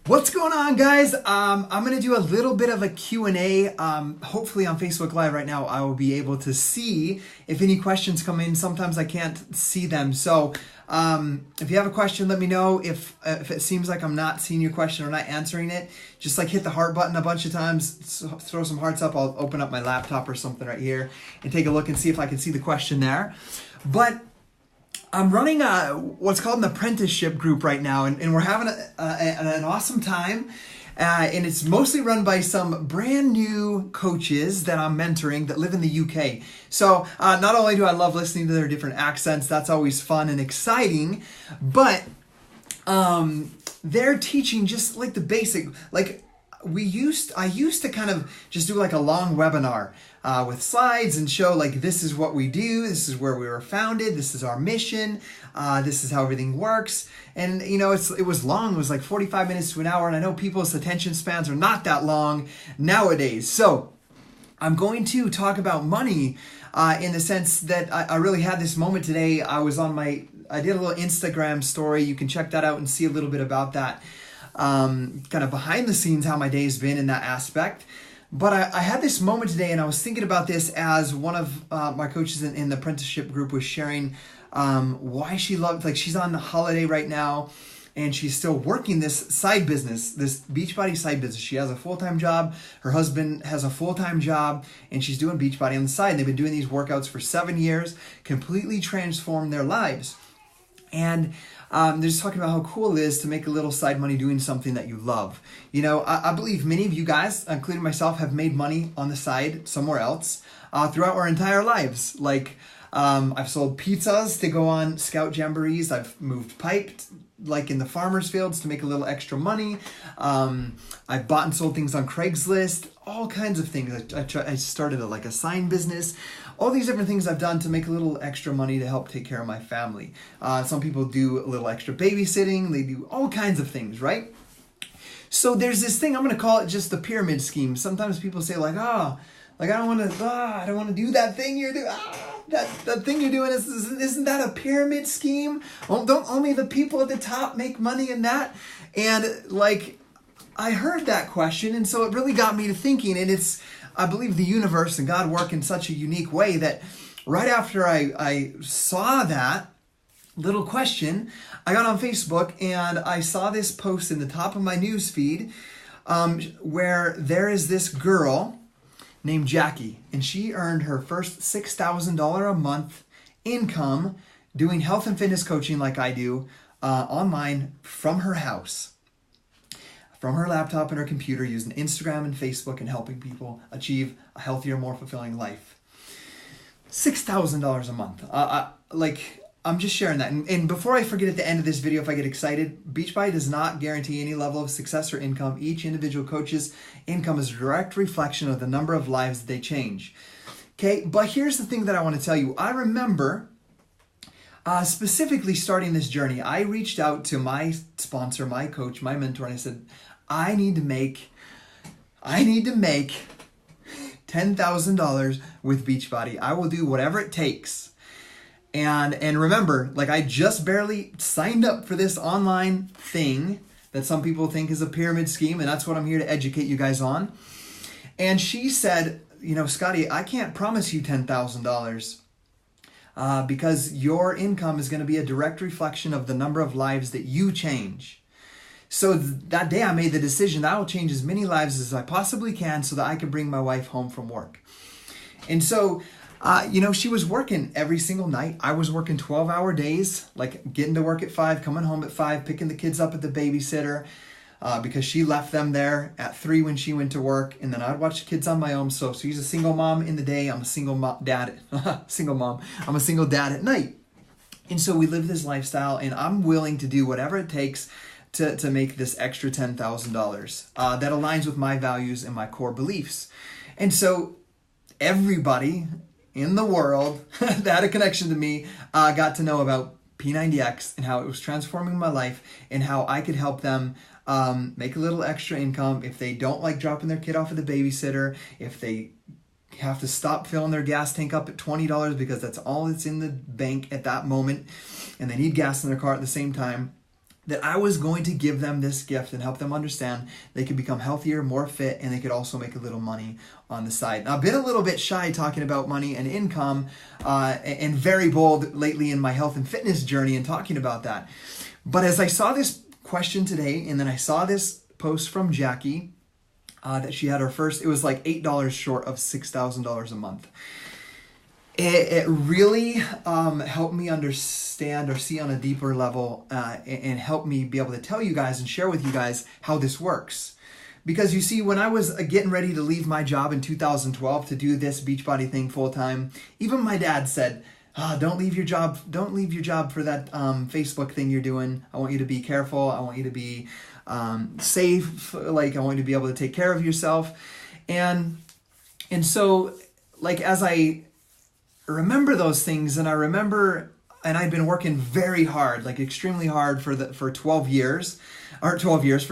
What's going on, guys? I'm going to do a little bit of a Q&A. Hopefully on Facebook Live right now, I will be able to see if any questions come in. Sometimes I can't see them. So if you have a question, let me know. If it seems like I'm not seeing your question or not answering it, just like hit the heart button a bunch of times, throw some hearts up. I'll open up my laptop or something right here and take a look and see if I can see the question there. But I'm running what's called an apprenticeship group right now, and we're having an awesome time. And it's mostly run by some brand new coaches that I'm mentoring that live in the UK. So not only do I love listening to their different accents, that's always fun and exciting, but they're teaching just like the basic, like I used to kind of just do like a long webinar with slides and show like, this is what we do, this is where we were founded, this is our mission, this is how everything works. And you know, it was long, it was like 45 minutes to an hour, and I know people's attention spans are not that long nowadays. So I'm going to talk about money in the sense that I really had this moment today. I did a little Instagram story. You can check that out and see a little bit about that. Kind of behind the scenes, how my day's been in that aspect. But I had this moment today, and I was thinking about this as one of my coaches in the apprenticeship group was sharing why she loved, like she's on holiday right now, and she's still working this side business, this Beachbody side business. She has a full-time job. Her husband has a full-time job, and she's doing Beachbody on the side. They've been doing these workouts for 7 years, completely transformed their lives. And they're just talking about how cool it is to make a little side money doing something that you love. You know, I believe many of you guys, including myself, have made money on the side somewhere else throughout our entire lives. Like I've sold pizzas to go on scout jamborees. I've moved pipe like in the farmers' fields to make a little extra money. I've bought and sold things on Craigslist, all kinds of things. I started a sign business. All these different things I've done to make a little extra money to help take care of my family. Some people do a little extra babysitting. They do all kinds of things, right? So there's this thing, I'm going to call it just the pyramid scheme. Sometimes people say like, I don't want to do that thing you're doing. That thing you're doing, isn't that a pyramid scheme? Don't only the people at the top make money in that? And like, I heard that question, and so it really got me to thinking, and I believe the universe and God work in such a unique way that right after I saw that little question, I got on Facebook and I saw this post in the top of my news feed where there is this girl named Jackie, and she earned her first $6,000 a month income doing health and fitness coaching like I do online from her house. From her laptop and her computer, using Instagram and Facebook and helping people achieve a healthier, more fulfilling life. $6,000 a month. I'm just sharing that. And before I forget at the end of this video, if I get excited, Beachbody does not guarantee any level of success or income. Each individual coach's income is a direct reflection of the number of lives that they change. Okay, but here's the thing that I want to tell you. I remember specifically starting this journey, I reached out to my sponsor, my coach, my mentor, and I said, I need to make $10,000 with Beachbody. I will do whatever it takes. And remember, like I just barely signed up for this online thing that some people think is a pyramid scheme, and that's what I'm here to educate you guys on. And she said, you know, Scotty, I can't promise you $10,000. Because your income is going to be a direct reflection of the number of lives that you change. So that day I made the decision that I will change as many lives as I possibly can so that I can bring my wife home from work. And so, she was working every single night. I was working 12-hour days, like getting to work at 5, coming home at 5, picking the kids up at the babysitter, because she left them there at 3 when she went to work, and then I'd watch the kids on my own. So she's a single mom in the day. I'm a single dad. I'm a single dad at night. And so we live this lifestyle, and I'm willing to do whatever it takes to make this extra $10,000 that aligns with my values and my core beliefs. And so everybody in the world that had a connection to me got to know about P90X and how it was transforming my life and how I could help them make a little extra income if they don't like dropping their kid off at the babysitter, if they have to stop filling their gas tank up at $20 because that's all that's in the bank at that moment, and they need gas in their car at the same time. that I was going to give them this gift and help them understand they could become healthier, more fit, and they could also make a little money on the side. Now, I've been a little bit shy talking about money and income, and very bold lately in my health and fitness journey and talking about that. But as I saw this question today, and then I saw this post from Jackie, that she had her first, it was like $8 short of $6,000 a month. It really helped me understand or see on a deeper level, and help me be able to tell you guys and share with you guys how this works. Because you see, when I was getting ready to leave my job in 2012 to do this Beachbody thing full time, even my dad said, don't leave your job. Don't leave your job for that Facebook thing you're doing. I want you to be careful. I want you to be safe. Like, I want you to be able to take care of yourself. And so, like, as I remember those things, and I'd been working very hard, like extremely hard for 12 years, for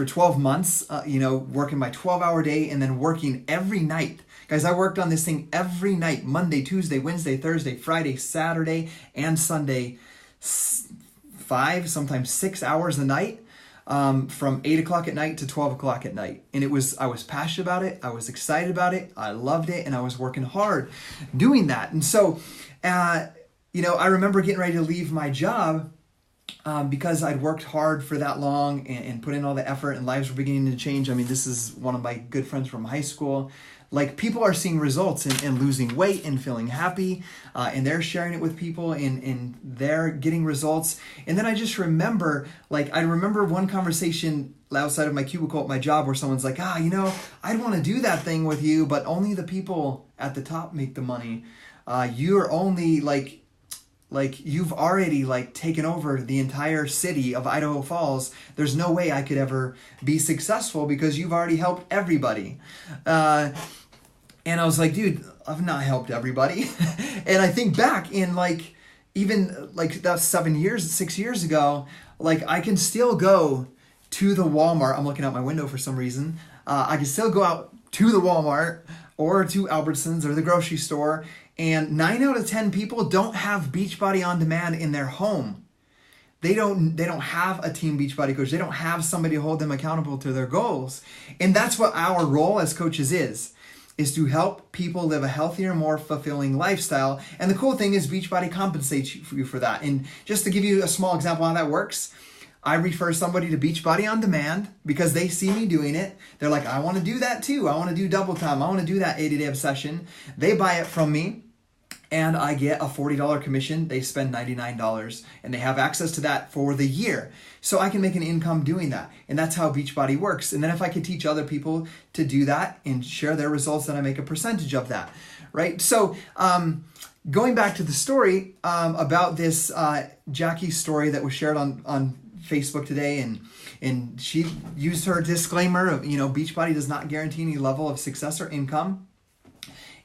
12 months, working my 12-hour day and then working every night. Guys, I worked on this thing every night, Monday, Tuesday, Wednesday, Thursday, Friday, Saturday, and Sunday, 5, sometimes 6 hours a night, from 8 o'clock at night to 12 o'clock at night. And I was passionate about it. I was excited about it. I loved it. And I was working hard doing that. And so, I remember getting ready to leave my job, because I'd worked hard for that long and put in all the effort, and lives were beginning to change. I mean, this is one of my good friends from high school. Like, people are seeing results and losing weight and feeling happy, and they're sharing it with people, and they're getting results. And then I just remember, I remember one conversation outside of my cubicle at my job where someone's like, I'd want to do that thing with you, but only the people at the top make the money. You're only you've already taken over the entire city of Idaho Falls. There's no way I could ever be successful because you've already helped everybody. And I was like, dude, I've not helped everybody. And I think back in even that's 6 years ago, I can still go to the Walmart. I'm looking out my window for some reason. I can still go out to the Walmart or to Albertsons or the grocery store, and 9 out of 10 people don't have Beachbody On Demand in their home. They don't have a team Beachbody coach. They don't have somebody to hold them accountable to their goals. And that's what our role as coaches is to help people live a healthier, more fulfilling lifestyle. And the cool thing is Beachbody compensates you for that. And just to give you a small example how that works, I refer somebody to Beachbody On Demand because they see me doing it. They're like, I want to do that too. I want to do double time. I want to do that 80-day obsession. They buy it from me, and I get a $40 commission. They spend $99, and they have access to that for the year. So I can make an income doing that. And that's how Beachbody works. And then if I could teach other people to do that and share their results, then I make a percentage of that, right? So going back to the story about this Jackie's story that was shared on Facebook today, and she used her disclaimer of, Beachbody does not guarantee any level of success or income.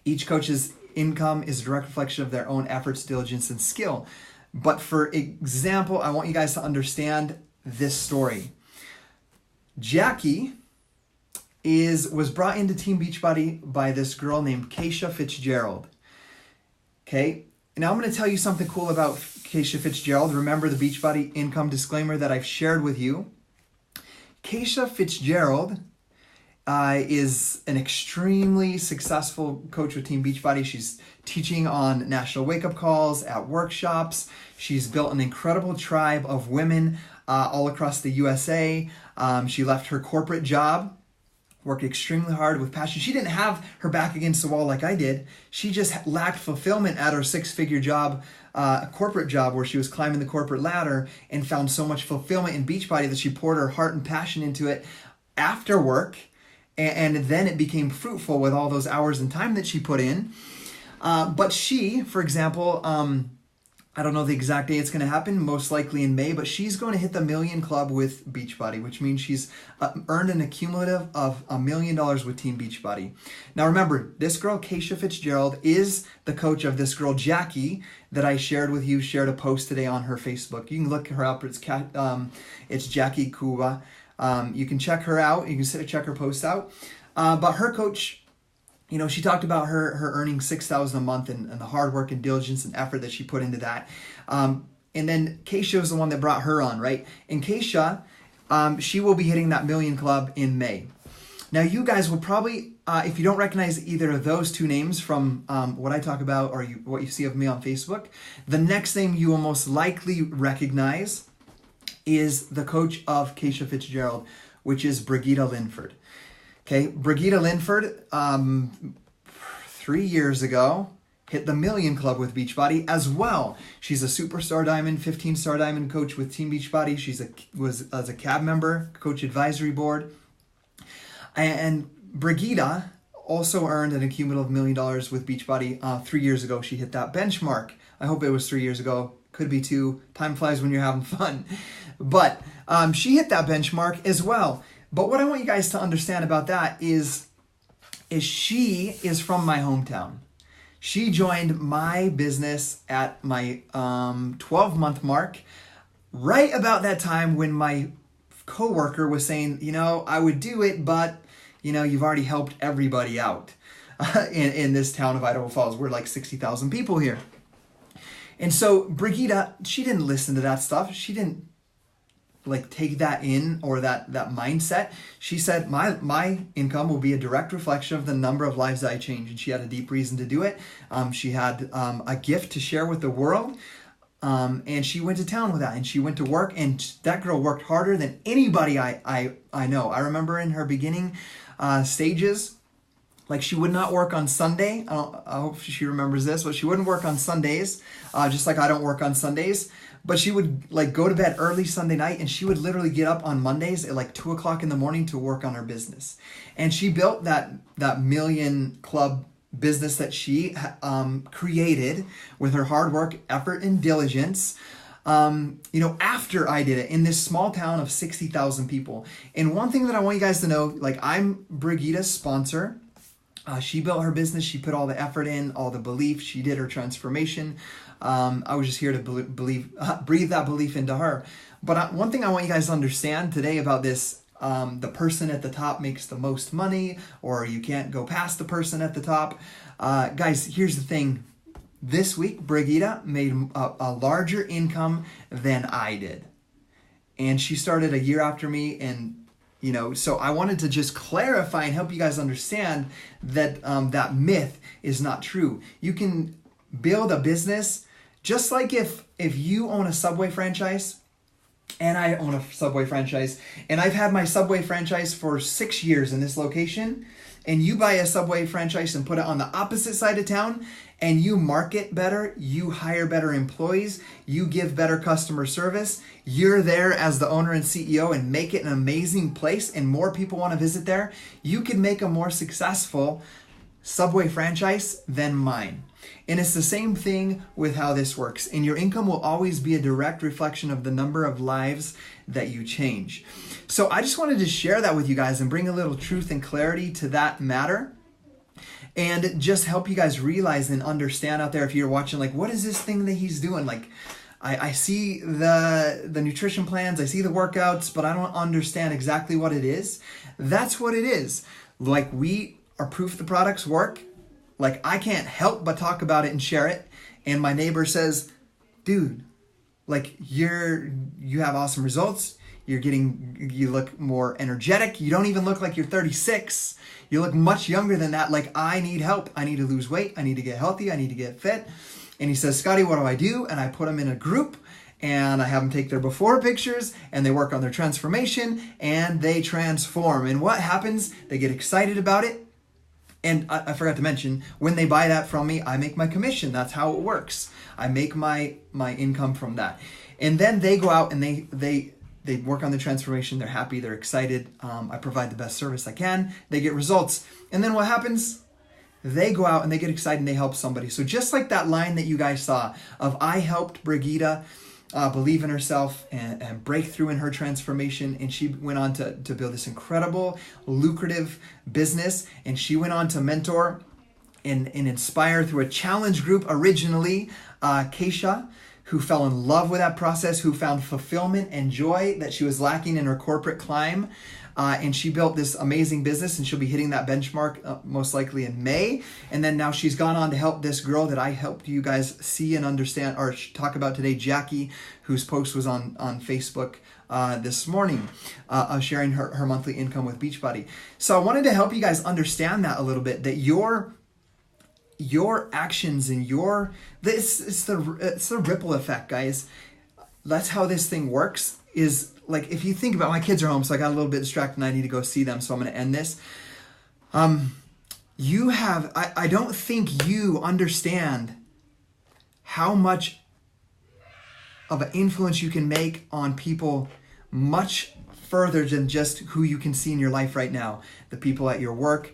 Each coach's income is a direct reflection of their own efforts, diligence, and skill. But for example, I want you guys to understand this story. Jackie was brought into Team Beachbody by this girl named Keisha Fitzgerald. Okay, now I'm going to tell you something cool about Keisha Fitzgerald. Remember the Beachbody income disclaimer that I've shared with you. Keisha Fitzgerald is an extremely successful coach with Team Beachbody. She's teaching on national wake-up calls, at workshops. She's built an incredible tribe of women all across the USA. She left her corporate job, worked extremely hard with passion. She didn't have her back against the wall like I did. She just lacked fulfillment at her 6-figure job, a corporate job where she was climbing the corporate ladder, and found so much fulfillment in Beachbody that she poured her heart and passion into it after work. And then it became fruitful with all those hours and time that she put in. But she, for example, I don't know the exact day it's going to happen, most likely in May, but she's going to hit the $1 million club with Beachbody, which means she's earned an accumulative of $1 million with Team Beachbody. Now remember, this girl, Keisha Fitzgerald, is the coach of this girl, Jackie, that I shared with you, shared a post today on her Facebook. You can look her up. It's Jackie Cuba. You can check her out. You can check her posts out. But her coach, she talked about her earning $6,000 a month and the hard work and diligence and effort that she put into that. And then Keisha was the one that brought her on, right? And Keisha she will be hitting that million club in May. Now, you guys will probably, if you don't recognize either of those two names from what I talk about or what you see of me on Facebook, the next name you will most likely recognize is the coach of Keisha Fitzgerald, which is Brigitte Linford. Okay, Brigitte Linford, 3 years ago, hit the Million Club with Beachbody as well. She's a superstar diamond, 15-star diamond coach with Team Beachbody. She was as a CAB member, coach advisory board. And Brigitte also earned an accumulative $1 million with Beachbody 3 years ago. She hit that benchmark. I hope it was 3 years ago. Could be 2. Time flies when you're having fun. But she hit that benchmark as well. But what I want you guys to understand about that is she is from my hometown. She joined my business at my 12-month mark, right about that time when my coworker was saying, I would do it, but, you've already helped everybody out in this town of Idaho Falls. We're like 60,000 people here. And so Brigitte, she didn't listen to that stuff. She didn't take that in or that mindset. She said, my income will be a direct reflection of the number of lives that I change. And she had a deep reason to do it. She had a gift to share with the world. And she went to town with that, and she went to work, and that girl worked harder than anybody I know. I remember in her beginning stages, she would not work on Sunday. I hope she remembers this, but she wouldn't work on Sundays, just like I don't work on Sundays. But she would go to bed early Sunday night, and she would literally get up on Mondays at 2 o'clock in the morning to work on her business. And she built that Million Club business that she created with her hard work, effort, and diligence, after I did it in this small town of 60,000 people. And one thing that I want you guys to know, I'm Brigitte's sponsor. She built her business. She put all the effort in, all the belief. She did her transformation. I was just here to breathe that belief into her. But one thing I want you guys to understand today about this, the person at the top makes the most money, or you can't go past the person at the top. Guys, here's the thing. This week, Brigitte made a larger income than I did. And she started a year after me, and so I wanted to just clarify and help you guys understand that that myth is not true. You can build a business just like if you own a Subway franchise and I own a Subway franchise, and I've had my Subway franchise for 6 years in this location, and you buy a Subway franchise and put it on the opposite side of town, and you market better, you hire better employees, you give better customer service, you're there as the owner and CEO and make it an amazing place and more people want to visit there, you can make a more successful Subway franchise than mine. And it's the same thing with how this works. And your income will always be a direct reflection of the number of lives that you change. So I just wanted to share that with you guys and bring a little truth and clarity to that matter. And just help you guys realize and understand out there, if you're watching, what is this thing that he's doing? I see the nutrition plans, I see the workouts, but I don't understand exactly what it is. That's what it is. We are proof the products work. I can't help but talk about it and share it. And my neighbor says, dude, you have awesome results. You look more energetic. You don't even look like you're 36. You look much younger than that. I need help. I need to lose weight. I need to get healthy. I need to get fit. And he says, Scotty, what do I do? And I put him in a group, and I have them take their before pictures, and they work on their transformation, and they transform. And what happens? They get excited about it. And I forgot to mention, when they buy that from me, I make my commission. That's how it works. I make my income from that. And then they go out and they work on the transformation. They're happy. They're excited. I provide the best service I can. They get results. And then what happens? They go out and they get excited and they help somebody. So just like that line that you guys saw of I helped Brigitte believe in herself and break through in her transformation, and she went on to build this incredible, lucrative business, and she went on to mentor and inspire through a challenge group originally, Keisha, who fell in love with that process, who found fulfillment and joy that she was lacking in her corporate climb. And she built this amazing business, and she'll be hitting that benchmark most likely in May. And then now she's gone on to help this girl that I helped you guys see and understand or talk about today, Jackie, whose post was on Facebook this morning, sharing her monthly income with Beachbody. So I wanted to help you guys understand that a little bit, that your actions and it's the ripple effect, guys. That's how this thing works. Is like, if you think about, my kids are home, so I got a little bit distracted and I need to go see them, so I'm going to end this. I don't think you understand how much of an influence you can make on people much further than just who you can see in your life right now. The people at your work,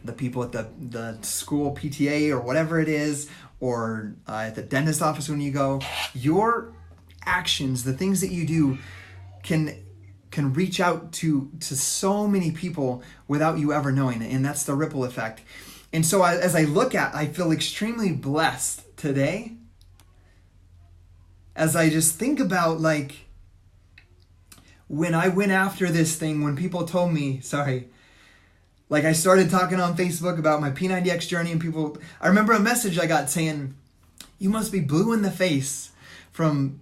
the people at the school PTA or whatever it is, or at the dentist office when you go. Your actions, the things that you do, can reach out to so many people without you ever knowing it, and that's the ripple effect. And so as I feel extremely blessed today as I just think about, like, when I went after this thing, when people told me, like, I started talking on Facebook about my P90X journey, and I remember a message I got saying, you must be blue in the face from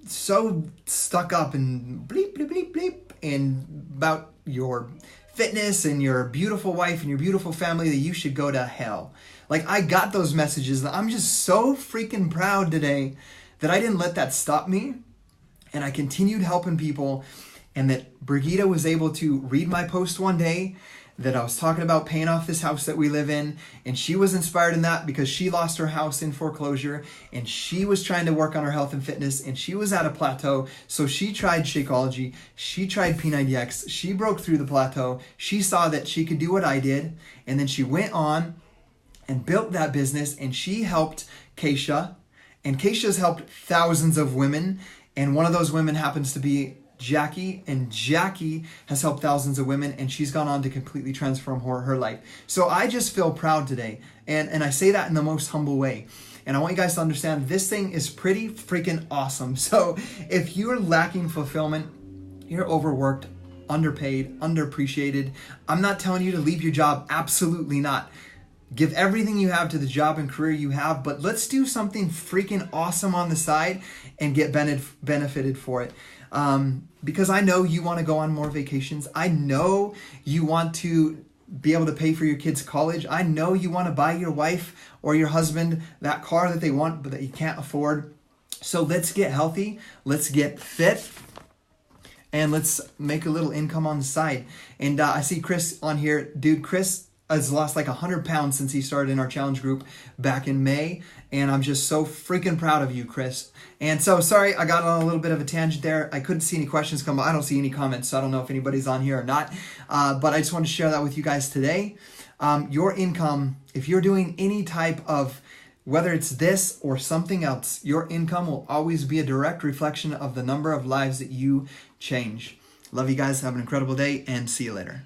so stuck up and bleep, bleep, bleep, bleep, and about your fitness and your beautiful wife and your beautiful family, that you should go to hell. Like, I got those messages, and I'm just so freaking proud today that I didn't let that stop me, and I continued helping people, and that Brigitte was able to read my post one day that I was talking about paying off this house that we live in, and she was inspired in that because she lost her house in foreclosure, and she was trying to work on her health and fitness, and she was at a plateau. So she tried Shakeology, she tried P90X, she broke through the plateau, she saw that she could do what I did, and then she went on and built that business, and she helped Keisha, and Keisha's helped thousands of women, and one of those women happens to be Jackie, and Jackie has helped thousands of women, and she's gone on to completely transform her life. So I just feel proud today, and I say that in the most humble way. And I want you guys to understand this thing is pretty freaking awesome. So if you're lacking fulfillment, you're overworked, underpaid, underappreciated, I'm not telling you to leave your job. Absolutely not. Give everything you have to the job and career you have, but let's do something freaking awesome on the side and get benefited for it. Because I know you want to go on more vacations. I know you want to be able to pay for your kids' college. I know you want to buy your wife or your husband that car that they want but that you can't afford. So let's get healthy, let's get fit, and let's make a little income on the side. And I see Chris on here. Dude, Chris has lost like 100 pounds since he started in our challenge group back in May. And I'm just so freaking proud of you, Chris. And so, sorry, I got on a little bit of a tangent there. I couldn't see any questions come. I don't see any comments, so I don't know if anybody's on here or not. But I just wanted to share that with you guys today. Your income, if you're doing any type of, whether it's this or something else, your income will always be a direct reflection of the number of lives that you change. Love you guys. Have an incredible day, and see you later.